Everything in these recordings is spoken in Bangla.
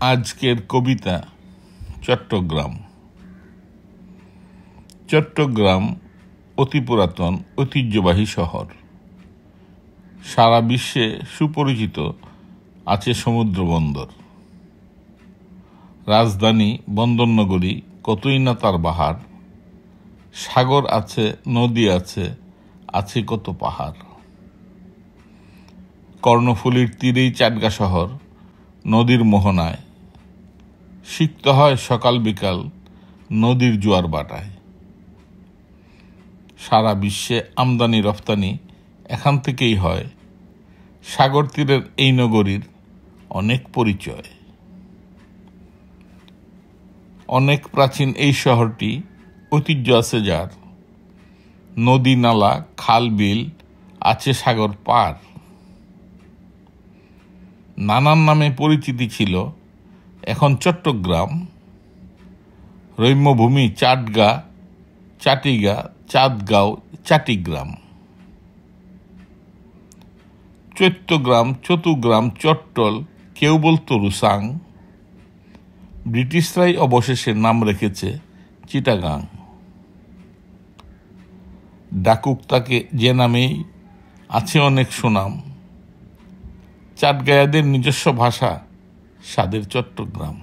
আজকের কবিতা চট্টগ্রাম। চট্টগ্রাম অতি পুরাতন ঐতিহ্যবাহী শহর। সারা বিশ্বে সুপরিচিত, আছে সমুদ্র বন্দর। রাজধানী বন্দরনগরী, কতই না তার বাহার। সাগর আছে, নদী আছে, আছে কত পাহাড়। কর্ণফুলীর তীরেই চাটগা শহর, নদীর মোহনায়। সিক্ত হয় সকাল বিকাল নদীর জোয়ার বাটায়। সারা বিশ্বে আমদানি রফতানি এখান থেকেই হয়। সাগর তীরের এই নগরীর অনেক পরিচয়। অনেক প্রাচীন এই শহরটি, ঐতিহ্য আছে যার। নদী নালা খাল বিল, আছে সাগর পার। নানান নামে পরিচিতি ছিল, এখন চট্টগ্রাম। রম্যভূমি চাটগা, চাটিগা, চাঁদগাঁও, চাটিগ্রাম। চৈত্যগ্রাম, চতুগ্রাম, চট্টল, কেউ বলতো রুসাং। ব্রিটিশরাই অবশেষে নাম রেখেছে চিটাগাং। ডাকুক তাকে যে নামেই, আছে অনেক সুনাম। চাটগাঁয়াদের নিজস্ব ভাষা, স্বাদের চট্টগ্রাম।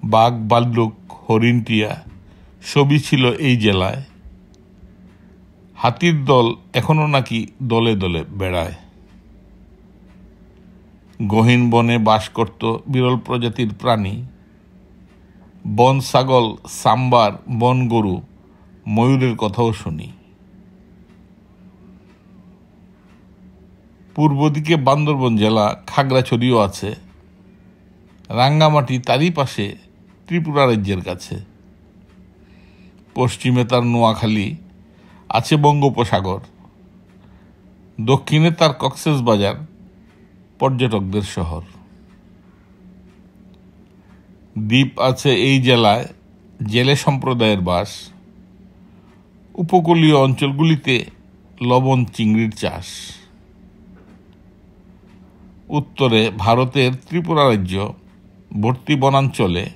বাঘ ভাল্লুক হরিণ টিয়া সবই ছিল এই জেলায়। হাতির দল এখনো নাকি দলে দলে বেড়ায়। গহীন বনে বাস করত বিরল প্রজাতির প্রাণী। বন ছাগল, সাম্বার, বন গরু, ময়ূরের কথাও শুনি। পূর্ব দিকে বান্দরবন জেলা, খাগড়াছড়িও আছে। রাঙ্গামাটি তারই পাশে, ত্রিপুরা রাজ্যের কাছে। পশ্চিমে তার নোয়াখালী, আছে বঙ্গোপসাগর। দক্ষিণে তার কক্সবাজার, পর্যটকদের শহর। দ্বীপ আছে এই জেলায়, জেলে সম্প্রদায়ের বাস। উপকূলীয় অঞ্চলগুলিতে লবণ চিংড়ির চাষ। উত্তরে ভারতের ত্রিপুরা রাজ্য, ভর্তি বনাঞ্চলে।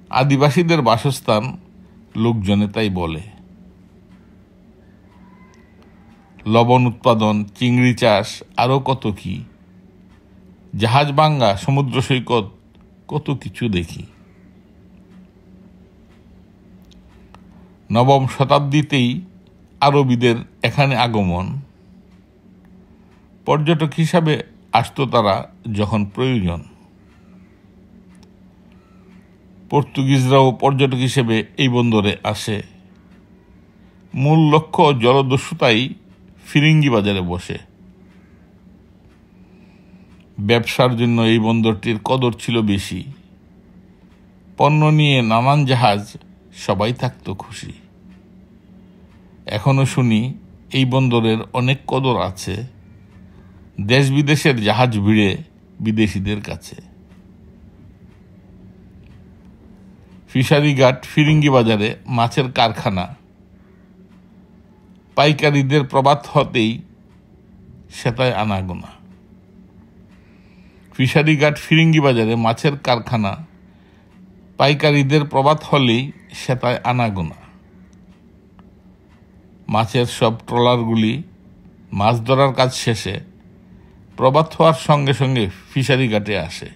আদিবাসীদের বাসস্থান, লোকজনে তাই বলে। লবণ উৎপাদন, চিংড়ি চাষ, আরও কত কি। জাহাজ ভাঙ্গা সমুদ্র সৈকত, কত কিছু দেখি। নবম শতাব্দীতেই আরবিদের এখানে আগমন। পর্যটক হিসাবে আসতো তারা যখন প্রয়োজন। পর্তুগিজরাও পর্যটক হিসেবে এই বন্দরে আসে। মূল লক্ষ্য জলদস্যুতাই ফিরিঙ্গি বাজারে বসে। ব্যবসার জন্য এই বন্দরটির কদর ছিল বেশি। পণ্য নিয়ে নানান জাহাজ, সবাই থাকতো খুশি। এখনো শুনি এই বন্দরের অনেক কদর আছে। দেশ বিদেশের জাহাজ ভিড়ে বিদেশিদের কাছে। ফিশারি ঘাট, ফিরিঙ্গি বাজারে মাছের কারখানা। পাইকারীদের প্রবাদ হতেই সেটায় আনাগোনা। ফিশারি ঘাট, ফিরিঙ্গি বাজারে মাছের কারখানা। পাইকারীদের প্রবাদ হলেই সেটায় আনাগোনা। মাছের সব ট্রলারগুলি মাছ ধরার কাজ শেষে প্রবাদ হওয়ার সঙ্গে সঙ্গে ফিশারি ঘাটে আসে।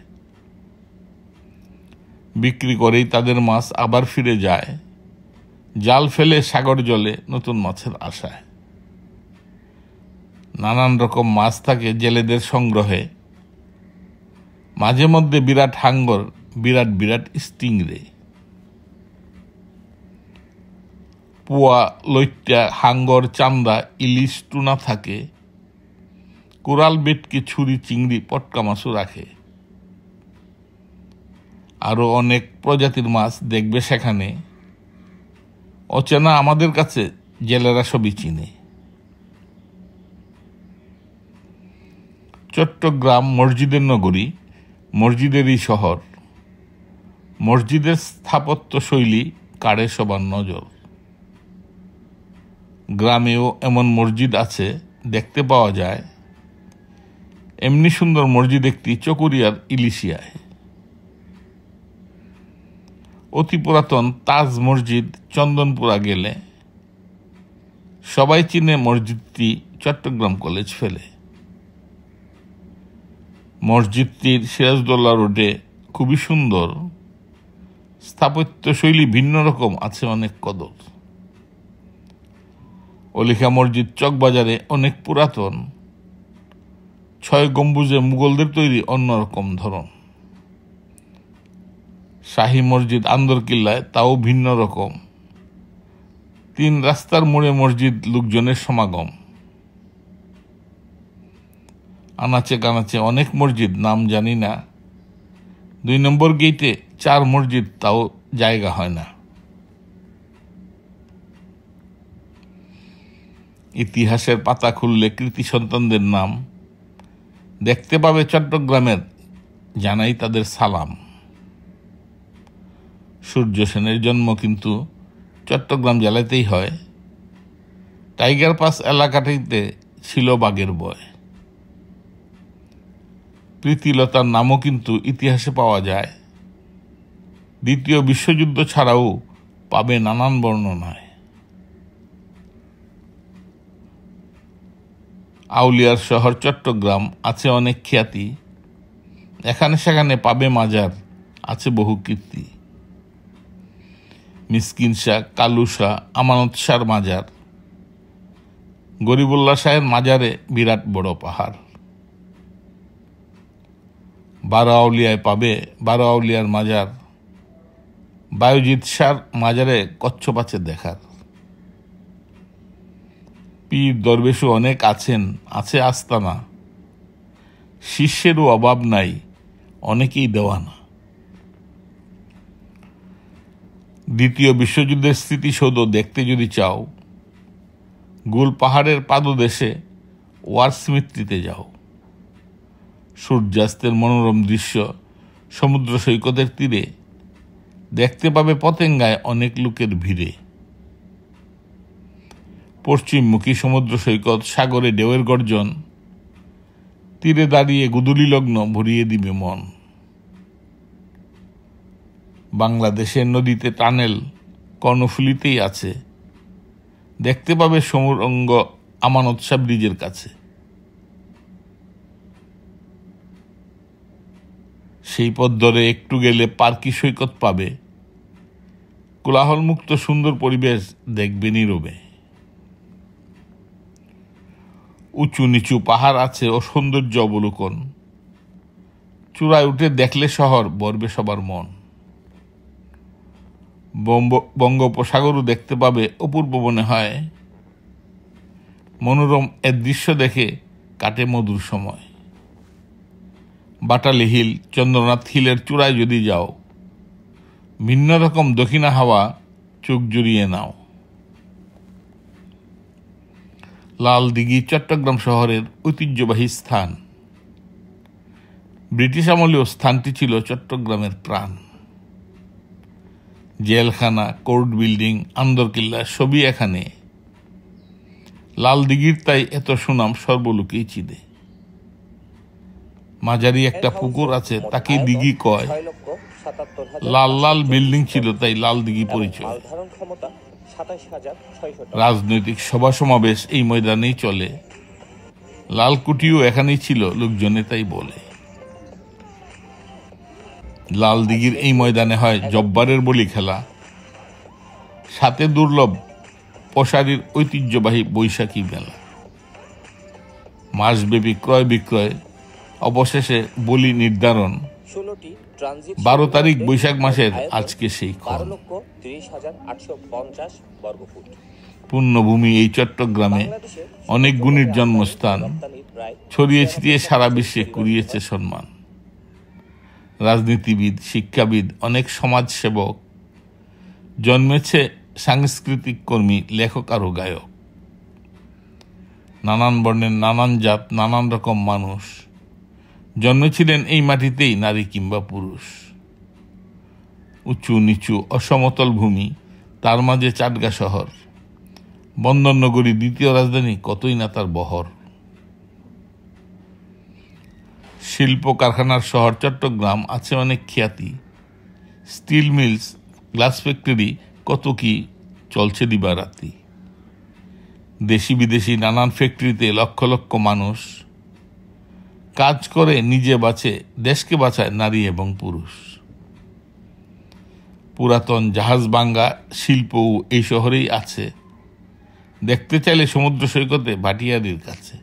বিক্রি করেই তাদের মাছ আবার ফিরে যায়। জাল ফেলে সাগর জলে নতুন মাছের আশায়। নানান রকম মাছ থাকে জেলেদের সংগ্রহে। মাঝে মধ্যে বিরাট হাঙ্গর, বিরাট বিরাট স্টিংরে। পুয়া, লইট্টা, হাঙ্গর, চান্দা, ইলিশ, টুনা থাকে। কোরাল, বেটকি, ছুরি, চিংড়ি, পটকা মাছও রাখে। আরো অনেক প্রজাতির মাছ দেখবে সেখানে। অচেনা আমাদের কাছে, জেলেরা সবই চিনে। চট্টগ্রাম মসজিদের নগরী, মসজিদেরই শহর। মসজিদের স্থাপত্য শৈলী কাড়ে সবার নজর। গ্রামেও এমন মসজিদ আছে, দেখতে পাওয়া যায়। এমনি সুন্দর মসজিদ একটি চকরিয়ার ইলিশিয়ায়। অতি পুরাতন তাজ মসজিদ চন্দনপুরা গেলে সবাই চিনে মসজিদটি চট্টগ্রাম কলেজ ফেলে। মসজিদটির সিরাজদৌল্লা রোডে খুবই সুন্দর, স্থাপত্যশৈলী ভিন্ন রকম, আছে অনেক কদর। অলিখা মসজিদ চকবাজারে অনেক পুরাতন, 6 গম্বুজে মুঘলদের তৈরি অন্যরকম ধরন। শাহী মসজিদ আন্দরকিল্লায়, তাও ভিন্ন রকম। 3 রাস্তার মোড়ে মসজিদ, লোকজনের সমাগম। আনাচে কানাচে অনেক মসজিদ, নাম জানি না। 2 নম্বর গেইটে 4 মসজিদ, তাও জায়গা হয় না। ইতিহাসের পাতা খুললে কৃতি সন্তানদের নাম দেখতে পাবে চট্টগ্রামের, জানাই তাদের সালাম। সূর্য সেনের জন্ম কিন্তু চট্টগ্রাম জেলাতেই হয়। টাইগার পাস এলাকাটিতে ছিল বাঘের বয়। প্রীতিলতার নামও কিন্তু ইতিহাসে পাওয়া যায়। 2য় বিশ্বযুদ্ধ ছাড়াও পাবে নানান বর্ণনায়। আউলিয়ার শহর চট্টগ্রাম, আছে অনেক খ্যাতি। এখানে সেখানে পাবে মাজার, আছে বহু কীর্তি। মিসকিন শাহ, কালু শাহ, আমানত শাহর মাজার, গরিবুল্লাহ শাহের মাজারে বিরাট বড় পাহাড়। 12 আউলিয়ায় পাবে 12 আউলিয়ার মাজার, বায়ুজিৎ শাহর মাজারে কচ্ছপ আছে দেখার। পীর দরবেশও অনেক আছেন, আছে আস্তানা। শিষ্যেরও অভাব নাই, অনেকেই দেওয়ানা। 2য় বিশ্বযুদ্ধের স্মৃতিসৌধ দেখতে যদি চাও, গোল পাহাড়ের পাদদেশে ওয়ার স্মৃতিতে যাও। সূর্যাস্তের মনোরম দৃশ্য সমুদ্র সৈকতের তীরে, দেখতে পাবে পতেঙ্গায় অনেক লোকের ভিড়ে। পশ্চিমমুখী সমুদ্র সৈকত, সাগরে ঢেউয়ের গর্জন, তীরে দাঁড়িয়ে গুদুলি লগ্ন ভরিয়ে দিবে মন। বাংলাদেশের নদীতে টানেল কর্ণফুলীতেই আছে, দেখতে পাবে সমুরঙ্গ আমানত শাহ ব্রিজের কাছে। সেই পথ ধরে একটু গেলে পার্কি সৈকত পাবে, কোলাহলমুক্ত সুন্দর পরিবেশ দেখবে নীরবে। উঁচু নিচু পাহাড় আছে ও সৌন্দর্য অবলোকন, চূড়ায় উঠে দেখলে শহর ভরবে সবার মন। বঙ্গোপসাগরও দেখতে পাবে অপূর্ব মনে হয়, মনোরম এর দৃশ্য দেখে কাটে মধুর সময়। বাটালি হিল, চন্দ্রনাথ হিলের চূড়ায় যদি যাও, ভিন্ন রকম দক্ষিণা হাওয়া চোখ জুড়িয়ে নাও। লাল দিঘি চট্টগ্রাম শহরের ঐতিহ্যবাহী স্থান। ব্রিটিশ আমলেও স্থানটি ছিল চট্টগ্রামের প্রাণ। জেলখানা, কোর্ট বিল্ডিং, আন্দরকিল্লা সবই এখানে। লাল দিঘির তাই এত সুনাম সর্বলোকেই চিনে। মাঝারি একটা পুকুর আছে, তাকে দিঘি কয়। লাল লাল বিল্ডিং ছিল, তাই লাল দিঘি পরিচয়। রাজনৈতিক সভা সমাবেশ এই ময়দানেই চলে, লালকুটিও এখানেই ছিল, লোকজনে তাই বলে। লাল দিঘির এই ময়দানে হয় জব্বারের বলি খেলা, সাথে দুর্লভ পশারির ঐতিহ্যবাহী বৈশাখী মেলা। মাসব্যাপী ক্রয় বিক্রয়, অবশেষে বলি নির্ধারণ। 12 তারিখ বৈশাখ মাসের আজকে সেই ক্ষণ। পুণ্যভূমি এই চট্টগ্রামে অনেক গুণীর জন্মস্থান, ছড়িয়ে ছিটিয়ে সারা বিশ্বে কুড়িয়েছে সম্মান। রাজনীতিবিদ, শিক্ষাবিদ, অনেক সমাজসেবক, জন্মেছে সাংস্কৃতিক কর্মী, লেখক আরও গায়ক। নানান বর্ণের, নানান জাত, নানান রকম মানুষ জন্মেছিলেন এই মাটিতেই, নারী কিংবা পুরুষ। উঁচু নিচু অসমতল ভূমি, তার মাঝে চাটগা শহর। বন্দর নগরী, দ্বিতীয় রাজধানী, কতই না তার বহর। শিল্প কারখানার শহর চট্টগ্রাম, আছে অনেক খ্যাতি। স্টিল মিলস, গ্লাস ফ্যাক্টরি, কত কি চলছে দিবারাতি। দেশি বিদেশি নানান ফ্যাক্টরিতে লক্ষ লক্ষ মানুষ কাজ করে, নিজে বাঁচে, দেশকে বাঁচায় নারী এবং পুরুষ। পুরাতন জাহাজ ভাঙ্গা শিল্পও এই শহরেই আছে। দেখতে চাইলে সমুদ্র সৈকতে ভাটিয়ারির কাছে।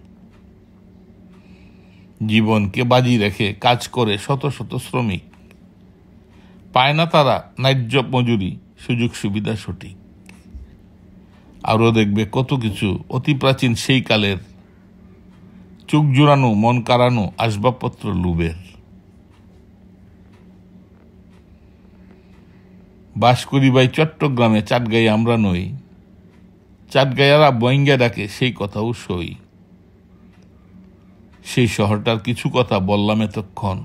জীবনকে বাজি রেখে কাজ করে শত শত শ্রমিক, পায় না তারা ন্যায্য মজুরি, সুযোগ সুবিধা সঠিক। আরও দেখবে কত কিছু অতি প্রাচীন সেই কালের, চোখ জোড়ানো মন কাড়ানো আসবাবপত্র লুবের। বাস করি ভাই চট্টগ্রামে, চাটগাঁয়ে আমরা নই। চাটগাঁয়ারা বইঙ্গা ডাকে, সেই কথাও সই। সেই শহরটার কিছু কথা বললাম এতক্ষণ।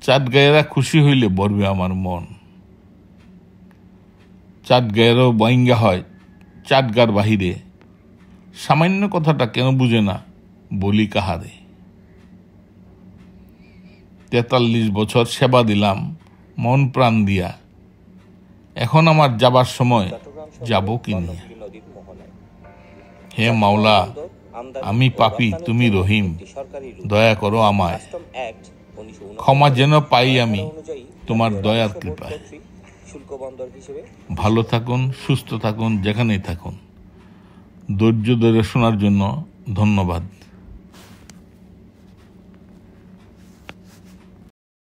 চাটগাঁয়েরা খুশি হইলে বলবে আমার মন। চাটগাঁয়েরও বইঙ্গা হয় চাটগার বাহিরে, সামান্য কথাটা কেন বুঝে না বলি কাহারে। 43 বছর সেবা দিলাম মন প্রাণ দিয়া, এখন আমার যাবার সময় যাব কি নিয়ে। হে মাওলা, আমি পাপী, তুমি রহিম, দয়া করো আমায়, ক্ষমা যেন পাই আমি তোমার দয়ার কৃপায়। ভালো থাকুন, সুস্থ থাকুন, যেখানেই থাকুন। ধৈর্য ধরে শোনার জন্য ধন্যবাদ।